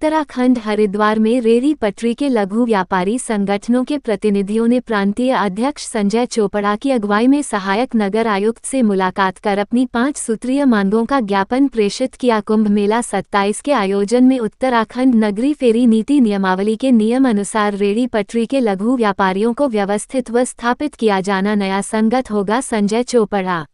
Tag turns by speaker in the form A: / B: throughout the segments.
A: उत्तराखंड हरिद्वार में रेहड़ी पटरी के लघु व्यापारी संगठनों के प्रतिनिधियों ने प्रांतीय अध्यक्ष संजय चोपड़ा की अगुवाई में सहायक नगर आयुक्त से मुलाकात कर अपनी 5 सूत्रीय मांगों का ज्ञापन प्रेषित किया। कुंभ मेला 27 के आयोजन में उत्तराखंड नगरीय फेरी नीति नियमावली के नियम अनुसार रेहड़ी पटरी के लघु व्यापारियों को व्यवस्थित व स्थापित किया जाना नया संगत होगा। संजय चोपड़ा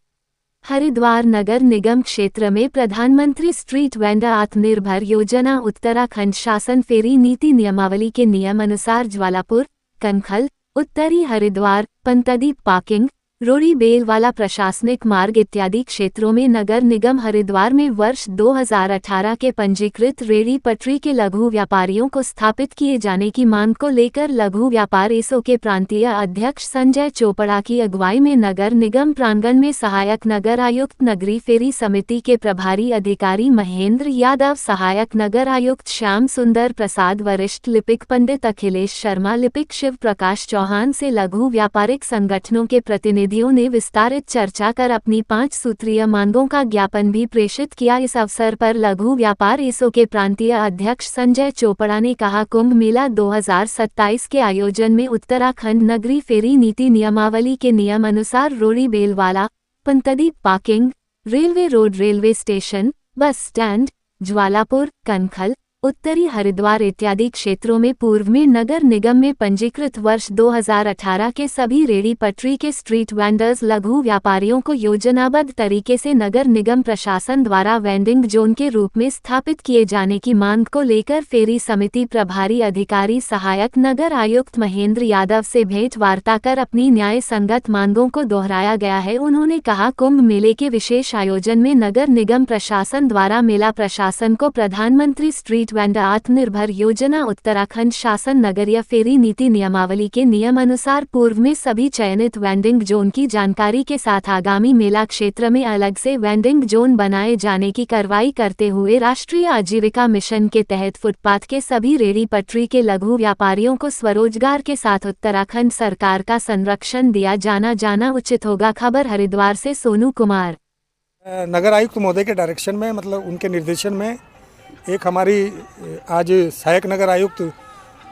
A: हरिद्वार नगर निगम क्षेत्र में प्रधानमंत्री स्ट्रीट वेंडर आत्मनिर्भर योजना उत्तराखंड शासन फेरी नीति नियमावली के नियम अनुसार ज्वालापुर, कनखल, उत्तरी हरिद्वार, पंतदीप पार्किंग, रोड़ी बेलवाला प्रशासनिक मार्ग इत्यादि क्षेत्रों में नगर निगम हरिद्वार में वर्ष 2018 के पंजीकृत रेहड़ी पटरी के लघु व्यापारियों को स्थापित किए जाने की मांग को लेकर लघु व्यापार एसो के प्रांतीय अध्यक्ष संजय चोपड़ा की अगुवाई में नगर निगम प्रांगण में सहायक नगर आयुक्त नगरीय फेरी समिति के प्रभारी अधिकारी महेंद्र यादव, सहायक नगर आयुक्त श्याम सुंदर प्रसाद, वरिष्ठ लिपिक पंडित अखिलेश शर्मा, लिपिक शिव प्रकाश चौहान से लघु व्यापारिक संगठनों के प्रतिनिधि ने विस्तारित चर्चा कर अपनी 5 सूत्रीय मांगों का ज्ञापन भी प्रेषित किया। इस अवसर पर लघु व्यापार एसो के प्रांतीय अध्यक्ष संजय चोपड़ा ने कहा, कुंभ मेला 2027 के आयोजन में उत्तराखंड नगरीय फेरी नीति नियमावली के नियम अनुसार Rodi Belwala, Pantdeep parking, railway road, railway station, bus stand, Jwalapur, Kankhal, उत्तरी हरिद्वार इत्यादि क्षेत्रों में पूर्व में नगर निगम में पंजीकृत वर्ष 2018 के सभी रेहड़ी पटरी के स्ट्रीट वेंडर्स लघु व्यापारियों को योजनाबद्ध तरीके से नगर निगम प्रशासन द्वारा वेंडिंग जोन के रूप में स्थापित किए जाने की मांग को लेकर फेरी समिति प्रभारी अधिकारी सहायक नगर आयुक्त महेंद्र यादव से भेंट वार्ता कर अपनी न्याय संगत मांगों को दोहराया गया है। उन्होंने कहा, कुंभ मेले के विशेष आयोजन में नगर निगम प्रशासन द्वारा मेला प्रशासन को प्रधानमंत्री स्ट्रीट वेंडर आत्मनिर्भर योजना उत्तराखंड शासन नगरीय फेरी नीति नियमावली के नियम अनुसार पूर्व में सभी चयनित वेंडिंग जोन की जानकारी के साथ आगामी मेला क्षेत्र में अलग से वेंडिंग जोन बनाए जाने की कार्रवाई करते हुए राष्ट्रीय आजीविका मिशन के तहत फुटपाथ के सभी रेहड़ी पटरी के लघु व्यापारियों को स्वरोजगार के साथ उत्तराखंड सरकार का संरक्षण दिया जाना उचित होगा। खबर हरिद्वार से सोनू कुमार।
B: नगर आयुक्त महोदय के डायरेक्शन में, मतलब उनके निर्देशन में एक हमारी आज सहायक नगर आयुक्त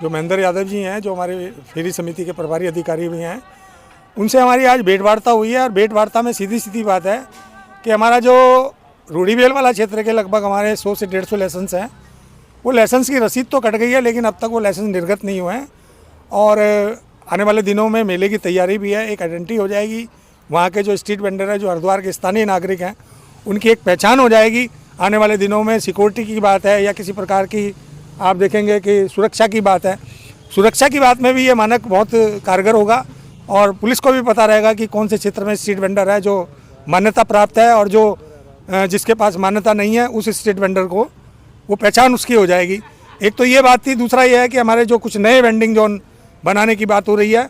B: जो महेंद्र यादव जी हैं, जो हमारे फेरी समिति के प्रभारी अधिकारी भी हैं, उनसे हमारी आज भेंट वार्ता हुई है। और भेंट वार्ता में सीधी बात है कि हमारा जो रूड़ी बेल वाला क्षेत्र के लगभग हमारे 100 से 150 लाइसेंस हैं, वो लाइसेंस की रसीद तो कट गई है, लेकिन अब तक वो लाइसेंस निर्गत नहीं हुए हैं। और आने वाले दिनों में मेले की तैयारी भी है, एक आइडेंटिटी हो जाएगी। वहाँ के जो स्ट्रीट वेंडर है, जो हरिद्वार के स्थानीय नागरिक हैं, उनकी एक पहचान हो जाएगी। आने वाले दिनों में सिक्योरिटी की बात है या किसी प्रकार की आप देखेंगे कि सुरक्षा की बात है, सुरक्षा की बात में भी ये मानक बहुत कारगर होगा। और पुलिस को भी पता रहेगा कि कौन से क्षेत्र में स्ट्रीट वेंडर है जो मान्यता प्राप्त है और जो जिसके पास मान्यता नहीं है, उस स्ट्रीट वेंडर को वो पहचान उसकी हो जाएगी। एक तो ये बात थी। दूसरा ये है कि हमारे जो कुछ नए वेंडिंग जोन बनाने की बात हो रही है,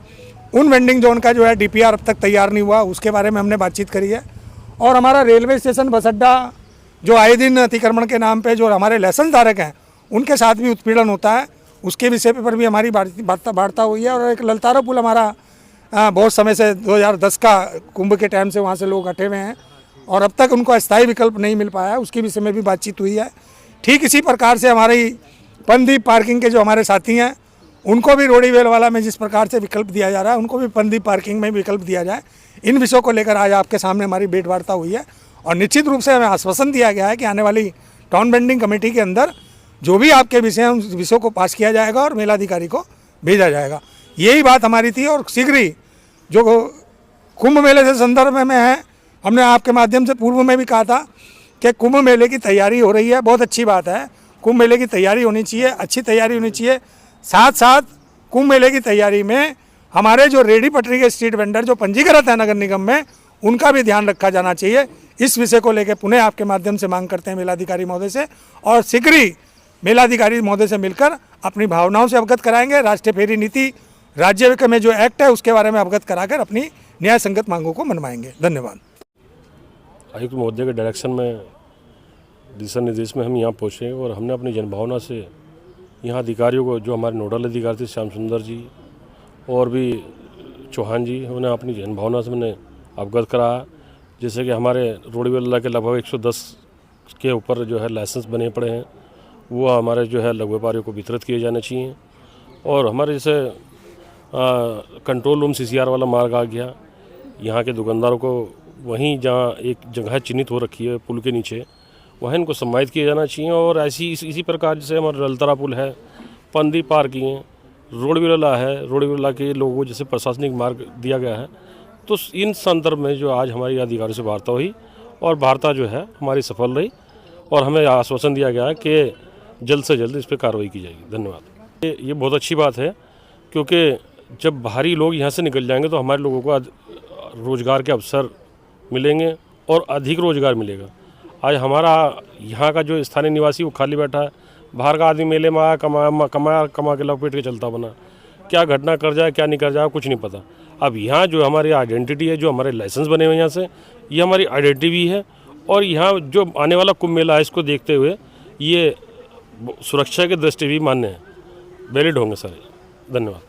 B: उन वेंडिंग जोन का जो है DPR अब तक तैयार नहीं हुआ, उसके बारे में हमने बातचीत करी है। और हमारा रेलवे स्टेशन, बस अड्डा, जो आए दिन अतिक्रमण के नाम पे जो हमारे लाइसेंस धारक हैं, उनके साथ भी उत्पीड़न होता है, उसके विषय पर भी हमारी वार्ता हुई है। और एक ललतारा पुल हमारा बहुत समय से 2010 का कुंभ के टाइम से वहाँ से लोग हटे हुए हैं और अब तक उनको अस्थायी विकल्प नहीं मिल पाया है, उसके विषय में भी बातचीत हुई है। ठीक इसी प्रकार से हमारी पंतदीप पार्किंग के जो हमारे साथी हैं, उनको भी रोड़ी बेलवाला में जिस प्रकार से विकल्प दिया जा रहा है, उनको भी पंतदीप पार्किंग में विकल्प दिया जाए। इन विषयों को लेकर आज आपके सामने हमारी भेंट वार्ता हुई है। और निश्चित रूप से हमें आश्वासन दिया गया है कि आने वाली टाउन वेंडिंग कमेटी के अंदर जो भी आपके विषय हैं, उन विषयों को पास किया जाएगा और मेलाधिकारी को भेजा जाएगा। यही बात हमारी थी। और शीघ्र ही जो कुंभ मेले से संदर्भ में है, हमने आपके माध्यम से पूर्व में भी कहा था कि कुंभ मेले की तैयारी हो रही है, बहुत अच्छी बात है। कुंभ मेले की तैयारी होनी चाहिए, अच्छी तैयारी होनी चाहिए। साथ साथ कुंभ मेले की तैयारी में हमारे जो रेहड़ी पटरी के स्ट्रीट वेंडर जो पंजीकृत है नगर निगम में, उनका भी ध्यान रखा जाना चाहिए। इस विषय को लेकर पुनः आपके माध्यम से मांग करते हैं मेलाधिकारी महोदय से, और शीघ्र ही मेलाधिकारी महोदय से मिलकर अपनी भावनाओं से अवगत कराएंगे। राष्ट्रीय फेरी नीति राज्य में जो एक्ट है, उसके बारे में अवगत कराकर अपनी न्याय संगत मांगों को मनवाएंगे। धन्यवाद।
C: आयुक्त महोदय के डायरेक्शन में, दिशा निर्देश में हम यहाँ पहुँचे और हमने अपनी जनभावना से यहाँ अधिकारियों को, जो हमारे नोडल अधिकारी थे श्याम सुंदर जी और भी चौहान जी, उन्हें अपनी जनभावना से मैंने अवगत कराया। जैसे कि हमारे रोड़ी बेलवाला के लगभग 110 के ऊपर जो है लाइसेंस बने पड़े हैं वो हमारे जो है लघु व्यापारियों को वितरित किए जाने चाहिए। और हमारे जैसे कंट्रोल रूम CCR वाला मार्ग आ गया, यहाँ के दुकानदारों को वहीं जहाँ एक जगह चिन्हित हो रखी है पुल के नीचे, वहाँ इनको सम्मानित किया जाना चाहिए। और ऐसी इसी प्रकार जैसे हमारा रलतरा पुल है, पंदी पार्किंग है, रोड विरला है, रोड विरला के लोगों को जैसे प्रशासनिक मार्ग दिया गया है। तो इन संदर्भ में जो आज हमारी अधिकारियों से वार्ता हुई और वार्ता जो है हमारी सफल रही और हमें आश्वासन दिया गया कि जल्द से जल्द इस पर कार्रवाई की जाएगी। धन्यवाद। ये बहुत अच्छी बात है, क्योंकि जब बाहरी लोग यहाँ से निकल जाएंगे तो हमारे लोगों को रोज़गार के अवसर मिलेंगे और अधिक रोज़गार मिलेगा। आज हमारा यहाँ का जो स्थानीय निवासी वो खाली बैठा है, बाहर का आदमी मेले में आया, कमा के लपेट के चलता बना, क्या घटना कर जाए क्या नहीं कर जाए कुछ नहीं पता। अब यहाँ जो हमारी आइडेंटिटी है, जो हमारे लाइसेंस बने हुए हैं यहाँ से, ये हमारी आइडेंटिटी भी है। और यहाँ जो आने वाला कुंभ मेला है, इसको देखते हुए ये सुरक्षा की दृष्टि भी मान्य है, वैलिड होंगे सारे। धन्यवाद।